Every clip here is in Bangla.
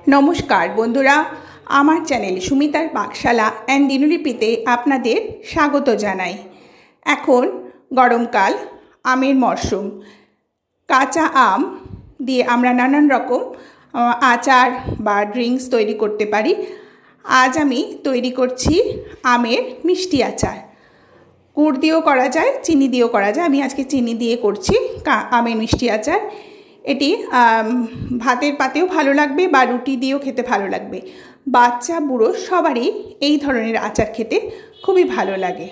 নমস্কার বন্ধুরা, আমার চ্যানেল সুমিতার পাকশালা অ্যান্ড দিনলিপিতে আপনাদের স্বাগত জানাই। এখন গরমকাল, আমের মরশুম। কাঁচা আম দিয়ে আমরা নানান রকম আচার বা ড্রিঙ্কস তৈরি করতে পারি। আজ আমি তৈরি করছি আমের মিষ্টি আচার। গুড় দিয়েও করা যায়, চিনি দিয়েও করা যায়। আমি আজকে চিনি দিয়ে করছি আমের মিষ্টি আচার। এটি ভাতের পাতেও ভালো লাগবে বা রুটি দিয়েও খেতে ভালো লাগবে। বাচ্চা বুড়ো সবারই এই ধরনের আচার খেতে খুবই ভালো লাগে।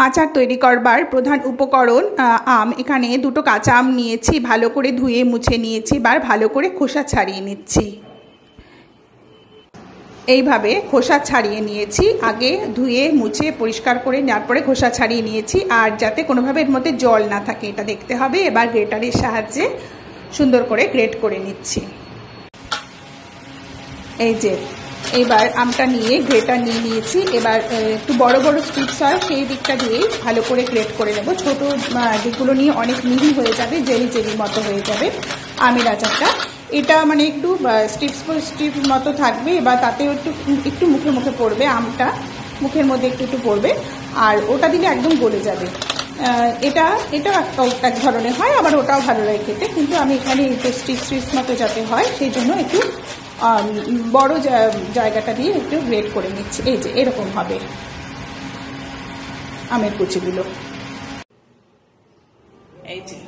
আচার তৈরি করবার প্রধান উপকরণ আম। এখানে দুটো কাঁচা আম নিয়েছি, ভালো করে ধুয়ে মুছে নিয়েছি, বা ভালো করে খোসা ছাড়িয়ে নিচ্ছি। এইভাবে খোসা ছাড়িয়ে নিয়েছি, আগে ধুয়ে মুছে পরিষ্কার করে নেওয়ার পরে খোসা ছাড়িয়ে নিয়েছি। আর যাতে কোনোভাবে এর মধ্যে জল না থাকে এটা দেখতে হবে। এবার গ্রেটারের সাহায্যে সুন্দর করে গ্রেট করে নিচ্ছি। এই যে এবার আমটা নিয়ে গ্রেটার নিয়ে নিয়েছি। এবার একটু বড় বড় স্ট্রিপস হয় সেই দিকটা দিয়েই ভালো করে গ্রেট করে নেব। ছোটো দিকগুলো নিয়ে অনেক মিহি হয়ে যাবে, জেলি জেলি মতো হয়ে যাবে আমের আচারটা। এটা মানে একটু স্ট্রিপ মতো থাকবে, এবার তাতে একটু মুখে মুখে পড়বে, আমটা মুখের মধ্যে একটু পড়বে, আর ওটা দিলে একদম গলে যাবে। এটাও এক ধরনের হয়, আবার ওটাও ভালো লাগে খেতে, কিন্তু আমি এখানে একটু স্ট্রিপ মতো যাতে হয় সেই জন্য একটু বড় জায়গাটা দিয়ে একটু গ্রেট করে নিচ্ছি। এই যে এরকম হবে আমের কুচিগুলো। এই যে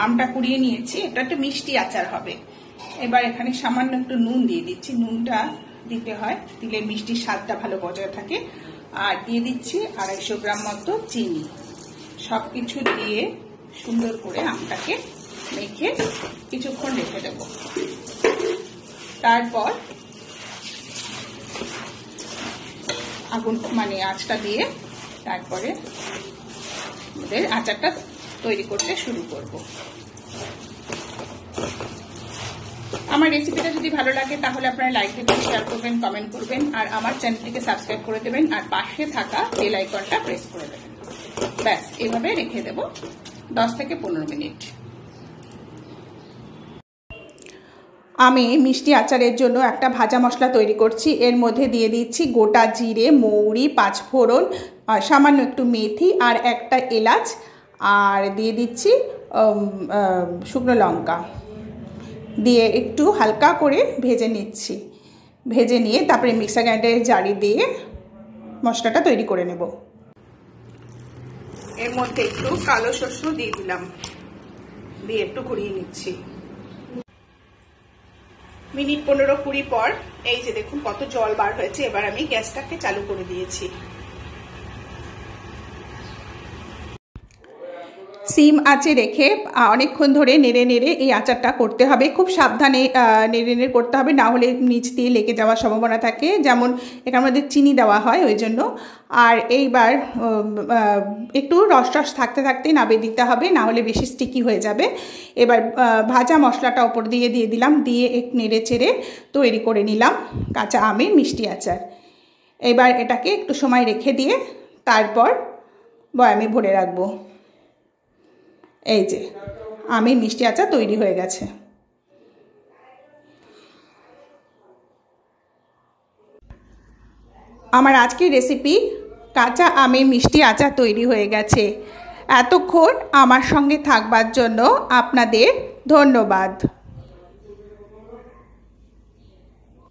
আমটা কুড়িয়ে নিয়েছি, এটা একটু মিষ্টি আচার হবে। এবার এখানে সামান্য একটু নুন দিয়ে দিচ্ছি। নুনটা দিতে হয়, দিলে মিষ্টির স্বাদটা ভালো বজায় থাকে। আর দিয়ে দিচ্ছি 250 গ্রাম মতো চিনি। সবকিছু দিয়ে সুন্দর করে আমটাকে মেখে কিছুক্ষণ রেখে দেব। তারপর আগুন আঁচটা দিয়ে তারপরে আমাদের আচারটা তৈরি করতে শুরু করব। আমার রেসিপিটা যদি ভালো লাগে তাহলে আপনারা লাইক দেবেন, শেয়ার করবেন, কমেন্ট করবেন, আর আমার চ্যানেলটিকে সাবস্ক্রাইব করে দেবেন, আর পাশে থাকা বেল আইকনটা প্রেস করে দেবেন। ব্যাস, এভাবে রেখে দেব 10 থেকে 15 মিনিট। আমি মিষ্টি আচারের জন্য একটা ভাজা মশলা তৈরি করছি। এর মধ্যে দিয়ে দিচ্ছি গোটা জিরে, মৌরি, 5 ফোড়ন, সামান্য একটু মেথি আর একটা এলাচ, আর দিয়ে দিচ্ছি শুকনো লঙ্কা দিয়ে একটু হালকা করে ভেজে নিচ্ছি। ভেজে নিয়ে তারপরে মিক্সার গ্রাইন্ডারের জারি দিয়ে মশলাটা তৈরি করে নেব। এর মধ্যে একটু কালো সরষে দিয়ে দিলাম, দিয়ে একটু ঘুরিয়ে নিচ্ছি। মিনিট 15-20 পর এই যে দেখুন কত জল বার হয়েছে। এবার আমি গ্যাসটাকে চালু করে দিয়েছি। সিম আঁচে রেখে অনেকক্ষণ ধরে নেড়ে নেড়ে এই আচারটা করতে হবে। খুব সাবধানে নেড়ে নেড়ে করতে হবে, না হলে নিচ দিয়ে লেগে যাওয়ার সম্ভাবনা থাকে। যেমন এখানে মধ্যে চিনি দেওয়া হয় ওই জন্য। আর এইবার একটু রস থাকতে থাকতেই নামিয়ে দিতে হবে, না হলে বেশি স্টিকি হয়ে যাবে। এবার ভাজা মশলাটা ওপর দিয়ে দিলাম, দিয়ে একটু নেড়ে চেড়ে তৈরি করে নিলাম কাঁচা আমের মিষ্টি আচার। এবার এটাকে একটু সময় রেখে দিয়ে তারপর বয়ামে ভরে রাখবো। এই যে আমের মিষ্টি আচার তৈরি হয়ে গেছে। আমার আজকের রেসিপি কাঁচা আমের মিষ্টি আচার তৈরি হয়ে গেছে। এতক্ষণ আমার সঙ্গে থাকবার জন্য আপনাদের ধন্যবাদ।